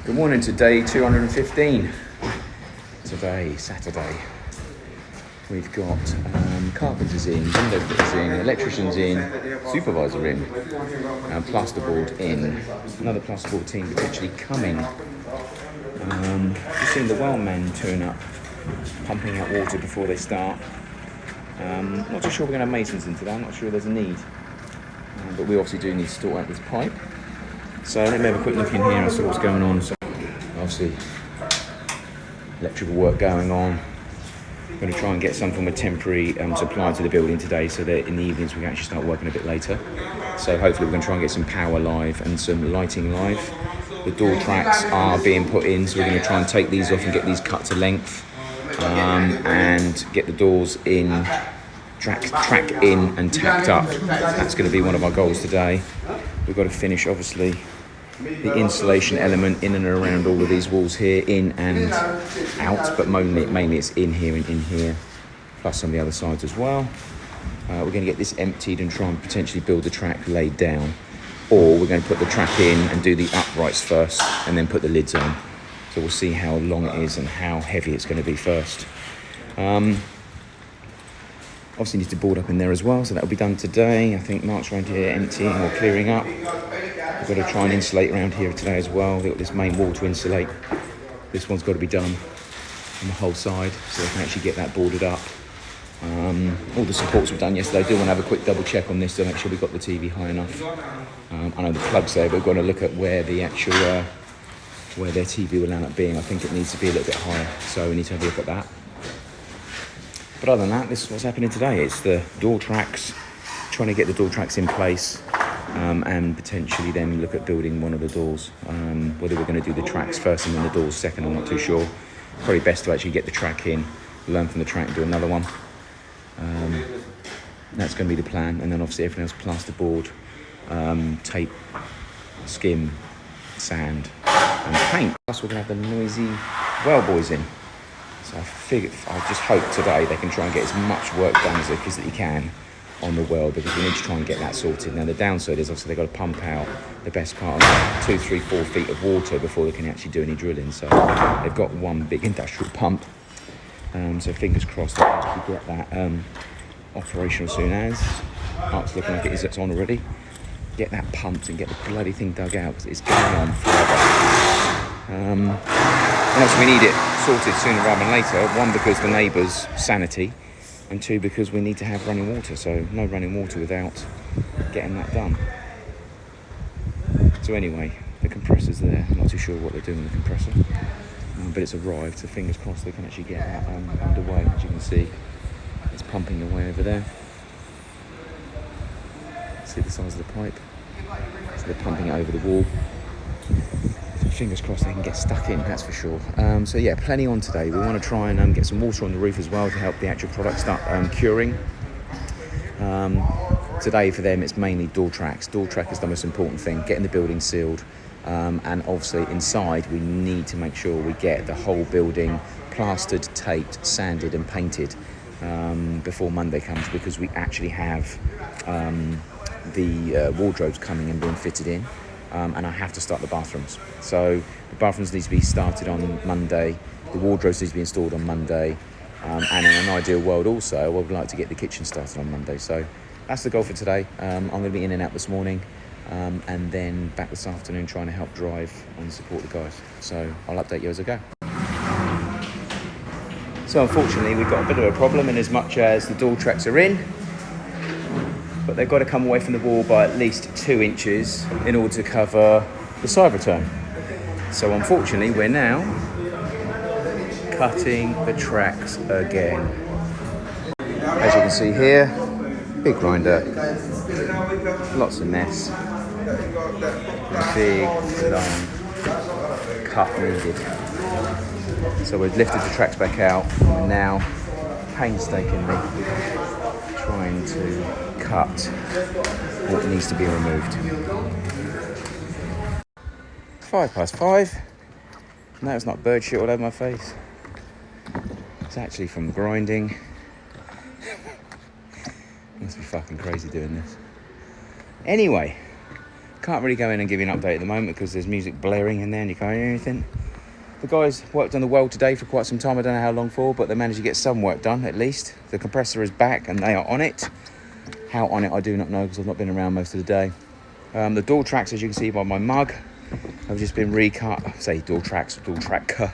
Good morning to day 215. Today, Saturday, we've got carpenters in, window fitters in, electricians in, supervisor in, plasterboard in, another plasterboard team potentially coming. We've seen the well men turn up, pumping out water before they start. Not too sure we're going to have masons in today, I'm not sure there's a need. But we obviously do need to sort out this pipe. So let me have a quick look in here and see what's going on. So obviously electrical work going on. I'm going to try and get some from a temporary supply to the building today so that in the evenings we can actually start working a bit later. So hopefully we're going to try and get some power live and some lighting live. The door tracks are being put in, so we're going to try and take these off and get these cut to length and get the doors in, track in and tacked up. That's going to be one of our goals today. We've got to finish obviously the insulation element in and around all of these walls here, in and out, but mainly it's in here and in here, plus on the other sides as well. We're going to get this emptied and try and potentially build the track laid down, or we're going to put the track in and do the uprights first and then put the lids on. So we'll see how long it is and how heavy it's going to be first. Obviously need to board up in there as well, so that'll be done today. I think Mark's around here emptying or clearing up. We've got to try and insulate around here today as well. We've got this main wall to insulate. This one's got to be done on the whole side so they can actually get that boarded up. All the supports were done yesterday. I do want to have a quick double check on this to make sure we've got the TV high enough. I know the plug's there, but we've got to look at where the actual where their TV will end up being. I think it needs to be a little bit higher, so we need to have a look at that. But other than that, this is what's happening today. It's the door tracks, trying to get the door tracks in place, and potentially then look at building one of the doors. Whether we're going to do the tracks first and then the doors second, I'm not too sure. Probably best to actually get the track in, learn from the track and do another one. That's going to be the plan. And then obviously everything else, plasterboard, tape, skim, sand and paint. Plus we're going to have the noisy well boys in. So I just hope today they can try and get as much work done as they physically can on the well, because we need to try and get that sorted. Now the downside is obviously they've got to pump out the best part of 2, 3, 4 feet of water before they can actually do any drilling. So they've got one big industrial pump. So fingers crossed they'll actually get that operational soon as. Mark's looking like it's on already. Get that pumped and get the bloody thing dug out, because it's going on forever. And obviously we need it sorted sooner rather than later. One, because the neighbours' sanity, and two, because we need to have running water. So no running water without getting that done. So anyway, the compressor's there. I'm not too sure what they're doing with the compressor, but it's arrived. So fingers crossed they can actually get that underway. As you can see, it's pumping away over there. See the size of the pipe. So they're pumping it over the wall. Fingers crossed they can get stuck in, that's for sure. So yeah, plenty on today. We want to try and get some water on the roof as well to help the actual product start curing. Today for them it's mainly door tracks. Door track is the most important thing, getting the building sealed. And obviously inside we need to make sure we get the whole building plastered, taped, sanded and painted before Monday comes, because we actually have the wardrobes coming and being fitted in. And I have to start the bathrooms. So the bathrooms need to be started on Monday, the wardrobes need to be installed on Monday, and in an ideal world also, I would like to get the kitchen started on Monday. So that's the goal for today. I'm going to be in and out this morning, and then back this afternoon trying to help drive and support the guys. So I'll update you as I go. So unfortunately we've got a bit of a problem in as much as the door tracks are in, but they've got to come away from the wall by at least 2 inches in order to cover the side return. So unfortunately we're now cutting the tracks again. As you can see here, big grinder, lots of mess, big long cut needed. So we've lifted the tracks back out and now painstakingly trying to cut what needs to be removed. 5:05. No, it's not bird shit all over my face. It's actually from grinding. Must be fucking crazy doing this. Anyway, can't really go in and give you an update at the moment because there's music blaring in there and you can't hear anything. The guys worked on the well today for quite some time. I don't know how long for, but they managed to get some work done at least. The compressor is back and they are on it. How on it, I do not know because I've not been around most of the day. The door tracks, as you can see by my mug, have just been recut. I say door tracks, door track. Got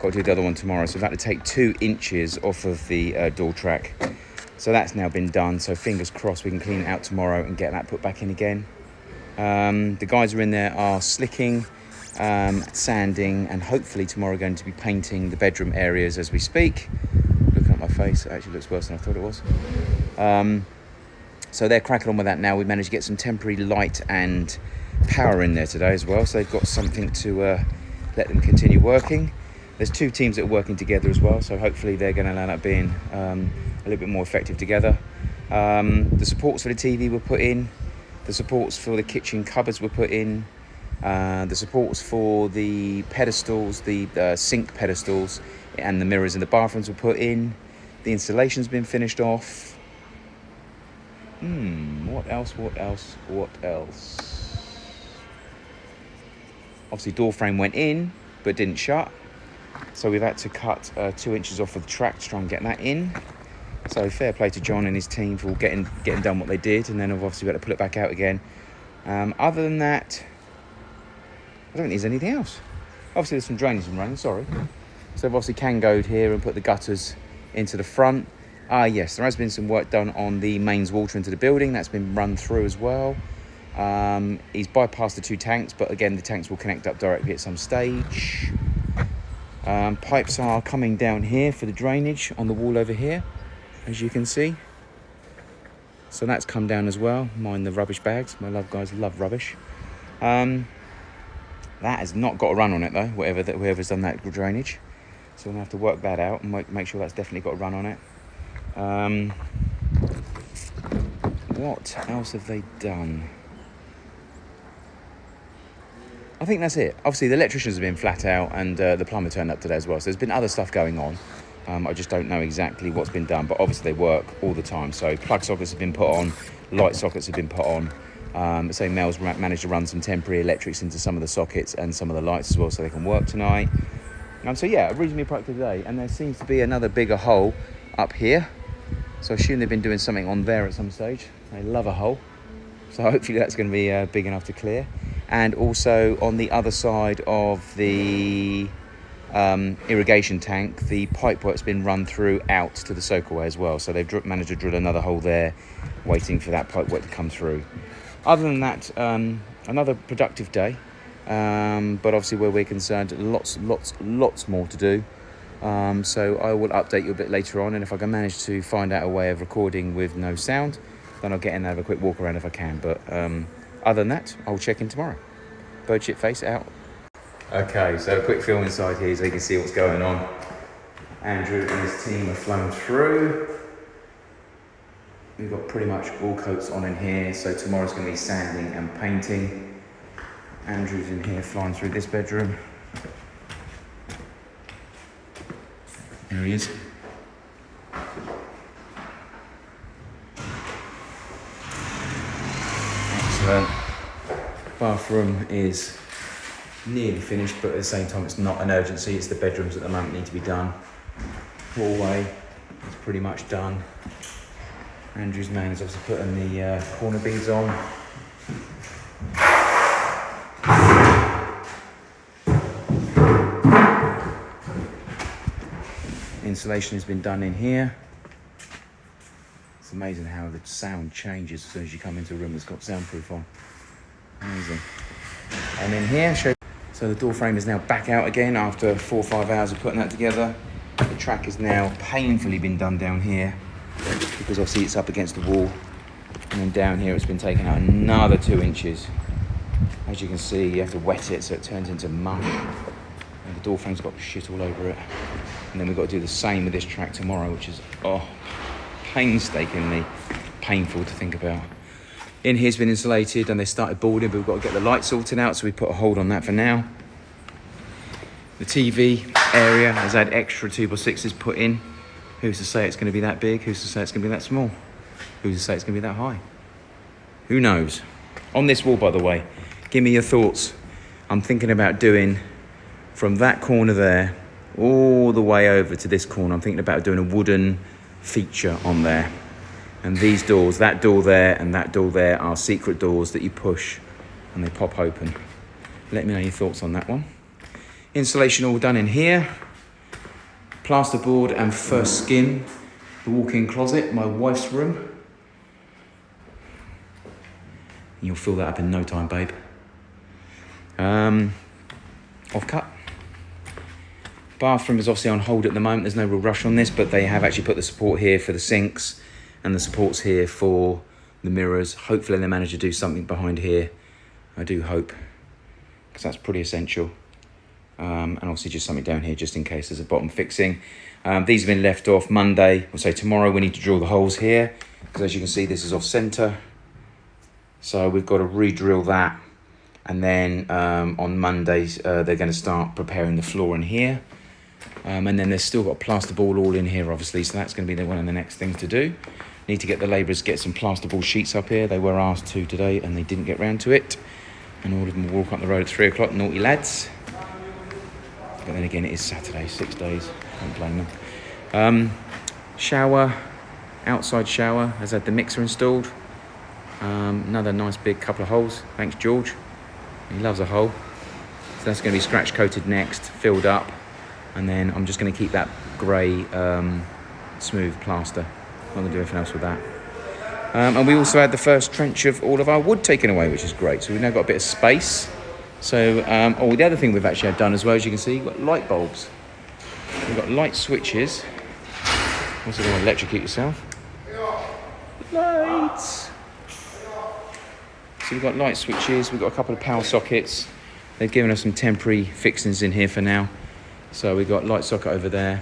to do the other one tomorrow. So I've had to take 2 inches off of the door track. So that's now been done. So fingers crossed we can clean it out tomorrow and get that put back in again. The guys are in there are slicking, sanding, and hopefully tomorrow going to be painting the bedroom areas as we speak. Looking at my face, it actually looks worse than I thought it was. So they're cracking on with that now. We managed to get some temporary light and power in there today as well. So they've got something to let them continue working. There's 2 teams that are working together as well. So hopefully they're going to end up being a little bit more effective together. The supports for the TV were put in. The supports for the kitchen cupboards were put in. The supports for the pedestals, the sink pedestals and the mirrors in the bathrooms were put in. The installation's been finished off. What else? Obviously door frame went in but didn't shut. So we've had to cut 2 inches off of the track to try and get that in. So fair play to John and his team for getting done what they did, and then I've obviously got to pull it back out again. Other than that, I don't think there's anything else. Obviously there's some drainage and running, sorry. So I've obviously Kangoed here and put the gutters into the front. Yes, there has been some work done on the mains water into the building. That's been run through as well. He's bypassed the 2 tanks, but again the tanks will connect up directly at some stage. Pipes are coming down here for the drainage on the wall over here, as you can see. So that's come down as well. Mind the rubbish bags. My guys love rubbish. That has not got a run on it though, whoever's done that drainage. So we're gonna have to work that out and make sure that's definitely got a run on it. What else have they done? I think that's it. Obviously the electricians have been flat out and the plumber turned up today as well. So there's been other stuff going on. I just don't know exactly what's been done, but obviously they work all the time. So plug sockets have been put on, light sockets have been put on. So Mel's managed to run some temporary electrics into some of the sockets and some of the lights as well so they can work tonight. So yeah, a reasonably productive day. And there seems to be another bigger hole up here. So I assume they've been doing something on there at some stage. They love a hole. So hopefully that's going to be big enough to clear. And also on the other side of the irrigation tank, the pipe work's been run through out to the soakaway as well. So they've managed to drill another hole there, waiting for that pipe work to come through. Other than that, another productive day. But obviously where we're concerned, lots more to do. So I will update you a bit later on, and if I can manage to find out a way of recording with no sound, then I'll get in and have a quick walk around if I can. But other than that, I'll check in tomorrow. Bird shit face out. Okay, so a quick film inside here so you can see what's going on. Andrew and his team have flown through. We've got pretty much all coats on in here, so tomorrow's going to be sanding and painting. Andrew's in here flying through this bedroom. There he is. Excellent. Bathroom is nearly finished, but at the same time it's not an urgency. It's the bedrooms at the moment need to be done. Hallway is pretty much done. Andrew's man is obviously putting the corner beads on. Insulation has been done in here. It's amazing how the sound changes as soon as you come into a room that's got soundproof on. Amazing. And in here, so the door frame is now back out again after 4 or 5 hours of putting that together. The track has now painfully been done down here because obviously it's up against the wall. And then down here it's been taken out another 2 inches. As you can see, you have to wet it so it turns into mush. And the door frame's got shit all over it. And then we've got to do the same with this track tomorrow, which is, painstakingly painful to think about. In here's been insulated and they started boarding, but we've got to get the light sorted out, so we put a hold on that for now. The TV area has had extra 2x6s put in. Who's to say it's going to be that big? Who's to say it's going to be that small? Who's to say it's going to be that high? Who knows? On this wall, by the way, give me your thoughts. I'm thinking about doing from that corner there all the way over to this corner. I'm thinking about doing a wooden feature on there. And these doors, that door there and that door there, are secret doors that you push and they pop open. Let me know your thoughts on that one. Insulation all done in here. Plasterboard and first skin. The walk-in closet, my wife's room. You'll fill that up in no time, babe. Off-cut. Bathroom is obviously on hold at the moment. There's no real rush on this, but they have actually put the support here for the sinks and the supports here for the mirrors. Hopefully they manage to do something behind here. I do hope, because that's pretty essential. And obviously just something down here just in case there's a bottom fixing. These have been left off Monday, or say tomorrow. We need to drill the holes here, because as you can see, this is off center. So we've got to re-drill that. And then on Mondays, they're going to start preparing the floor in here. And then there's still got plasterboard all in here, obviously. So that's going to be one of the next things to do. Need to get the labourers get some plasterboard sheets up here. They were asked to today and they didn't get round to it. And all of them will walk up the road at 3 o'clock, naughty lads. But then again, it is Saturday, 6 days. Don't blame them. Shower, outside shower, has had the mixer installed. Another nice big couple of holes. Thanks, George. He loves a hole. So that's going to be scratch coated next, filled up. And then I'm just going to keep that grey smooth plaster. I'm not going to do anything else with that. And we also had the first trench of all of our wood taken away, which is great. So we've now got a bit of space. So, the other thing we've actually had done as well, as you can see, you've got light bulbs. We've got light switches. Also going to electrocute yourself. Lights. So we've got light switches. We've got a couple of power sockets. They've given us some temporary fixings in here for now. So we've got light socket over there.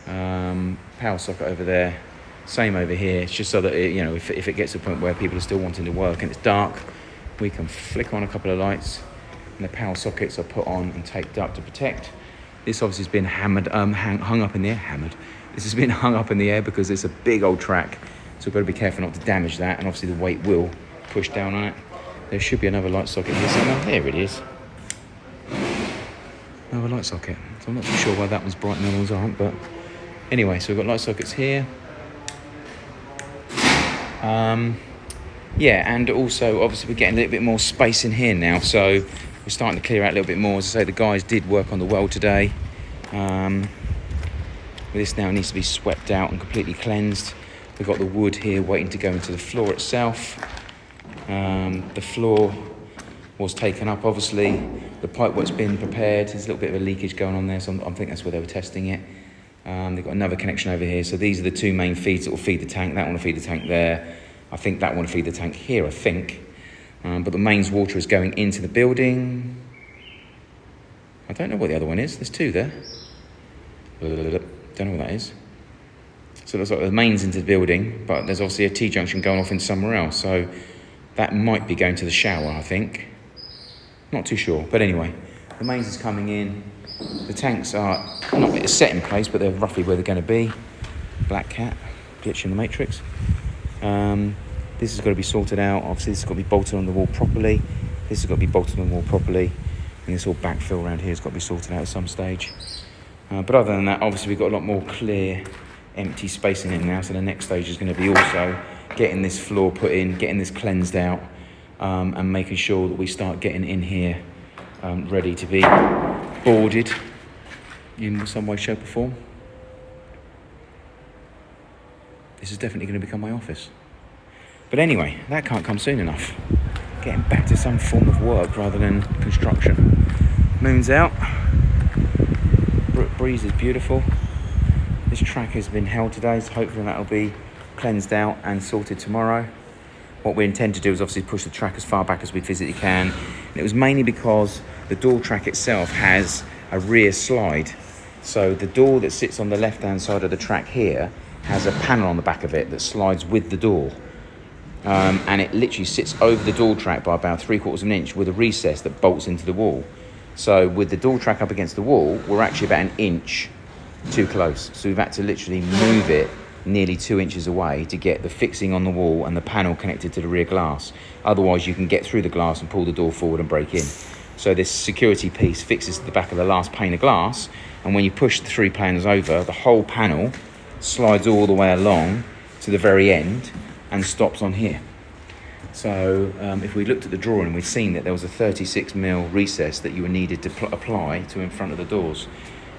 Power socket over there. Same over here. It's just so that, if it gets to a point where people are still wanting to work and it's dark, we can flick on a couple of lights. And the power sockets are put on and taped up to protect. This obviously has been hung up in the air. This has been hung up in the air because it's a big old track. So we've got to be careful not to damage that. And obviously the weight will push down on it. There should be another light socket here somewhere. There it is. Another light socket. So I'm not too sure why that one's bright and the other ones aren't. But anyway, so we've got light sockets here. And also obviously we're getting a little bit more space in here now. So we're starting to clear out a little bit more. As I say, the guys did work on the well today. This now needs to be swept out and completely cleansed. We've got the wood here waiting to go into the floor itself. The floor was taken up, obviously. The pipework's been prepared. There's a little bit of a leakage going on there, so I think that's where they were testing it. They've got another connection over here. So these are the two main feeds that will feed the tank. That one will feed the tank there. I think that one will feed the tank here, I think. But the mains water is going into the building. I don't know what the other one is. There's two there. Don't know what that is. So it looks like the mains into the building, but there's obviously a T-junction going off in somewhere else. So that might be going to the shower, I think. Not too sure. But anyway, the mains is coming in. The tanks are not set in place, but they're roughly where they're going to be. Black cat, glitch in the matrix. This has got to be sorted out. Obviously, this has got to be bolted on the wall properly. This has got to be bolted on the wall properly. And this all backfill around here has got to be sorted out at some stage. But other than that, obviously, we've got a lot more clear, empty space in it now. So the next stage is going to be also getting this floor put in, getting this cleansed out, and making sure that we start getting in here ready to be boarded in some way, shape or form. This is definitely going to become my office. But anyway, that can't come soon enough. Getting back to some form of work rather than construction. Moon's out. Breeze is beautiful. This track has been held today, so hopefully that'll be cleansed out and sorted tomorrow. What we intend to do is obviously push the track as far back as we physically can. And it was mainly because the door track itself has a rear slide. So the door that sits on the left-hand side of the track here has a panel on the back of it that slides with the door. And it literally sits over the door track by about 3/4 of an inch with a recess that bolts into the wall. So with the door track up against the wall, we're actually about an inch too close. So we've had to literally move it nearly 2 inches away to get the fixing on the wall and the panel connected to the rear glass. Otherwise, you can get through the glass and pull the door forward and break in. So this security piece fixes to the back of the last pane of glass, and when you push the 3 panels over, the whole panel slides all the way along to the very end and stops on here. So if we looked at the drawing, we'd seen that there was a 36mm recess that you were needed to apply to in front of the doors,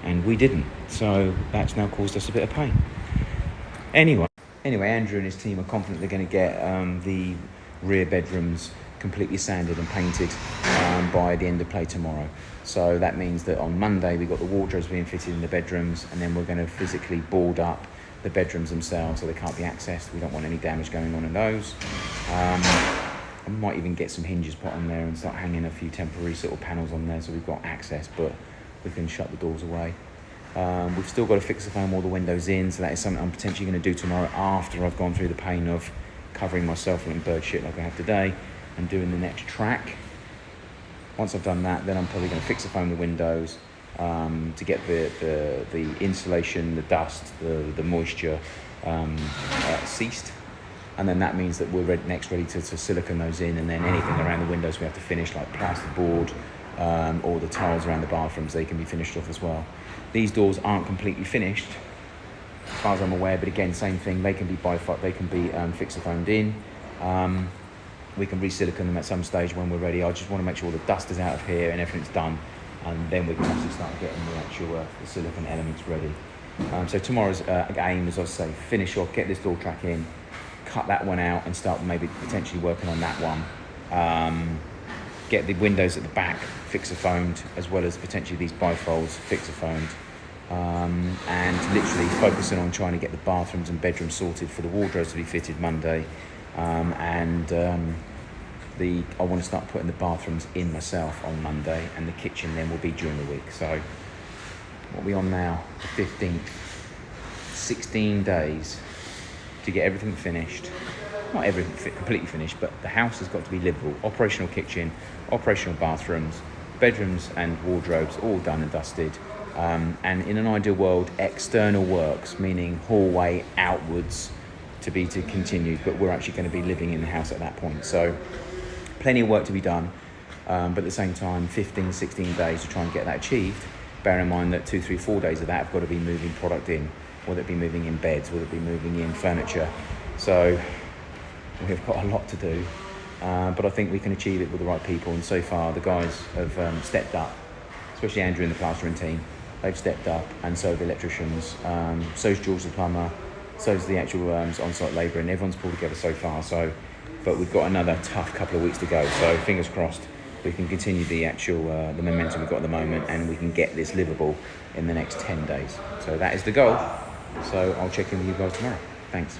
and we didn't. So that's now caused us a bit of pain. Anyway, Andrew and his team are confident they're going to get the rear bedrooms completely sanded and painted by the end of play tomorrow. So that means that on Monday we've got the wardrobes being fitted in the bedrooms, and then we're going to physically board up the bedrooms themselves so they can't be accessed. We don't want any damage going on in those. I might even get some hinges put on there and start hanging a few temporary sort of panels on there so we've got access, but we can shut the doors away. We've still got to fix the foam all the windows in, so that is something I'm potentially going to do tomorrow after I've gone through the pain of covering myself in bird shit like I have today and doing the next track. Once I've done that, then I'm probably going to fix the foam the windows to get the insulation, the dust, the moisture ceased. And then that means that we're ready to silicone those in, and then anything around the windows we have to finish, like plasterboard or the tiles around the bathrooms, they can be finished off as well. These doors aren't completely finished, as far as I'm aware, but again, same thing, they can be fixer-foamed in. We can re-silicone them at some stage when we're ready. I just want to make sure the dust is out of here and everything's done, and then we can actually start getting the actual the silicone elements ready. So tomorrow's aim is, as I say, finish off, get this door track in, cut that one out and start maybe potentially working on that one. Get the windows at the back fixer-foamed, as well as potentially these bifolds fixer-foamed. And literally focusing on trying to get the bathrooms and bedrooms sorted for the wardrobes to be fitted Monday. I want to start putting the bathrooms in myself on Monday, and the kitchen then will be during the week. So what are we on now? The 15th. 16 days to get everything finished. Not everything completely finished, but the house has got to be livable. Operational kitchen, operational bathrooms, bedrooms and wardrobes all done and dusted. And in an ideal world, external works, meaning hallway outwards, to continue, but we're actually going to be living in the house at that point. So plenty of work to be done, but at the same time, 15, 16 days to try and get that achieved. Bear in mind that 2, 3, 4 days of that have got to be moving product in, whether it be moving in beds, whether it be moving in furniture. So we've got a lot to do, but I think we can achieve it with the right people. And so far, the guys have stepped up, especially Andrew and the plastering team. They've stepped up, and so the electricians, so's Jules the plumber, so's the actual on-site labourer, and everyone's pulled together so far. So, but we've got another tough couple of weeks to go. So fingers crossed, we can continue the actual the momentum we've got at the moment, and we can get this livable in the next 10 days. So that is the goal. So I'll check in with you guys tomorrow. Thanks.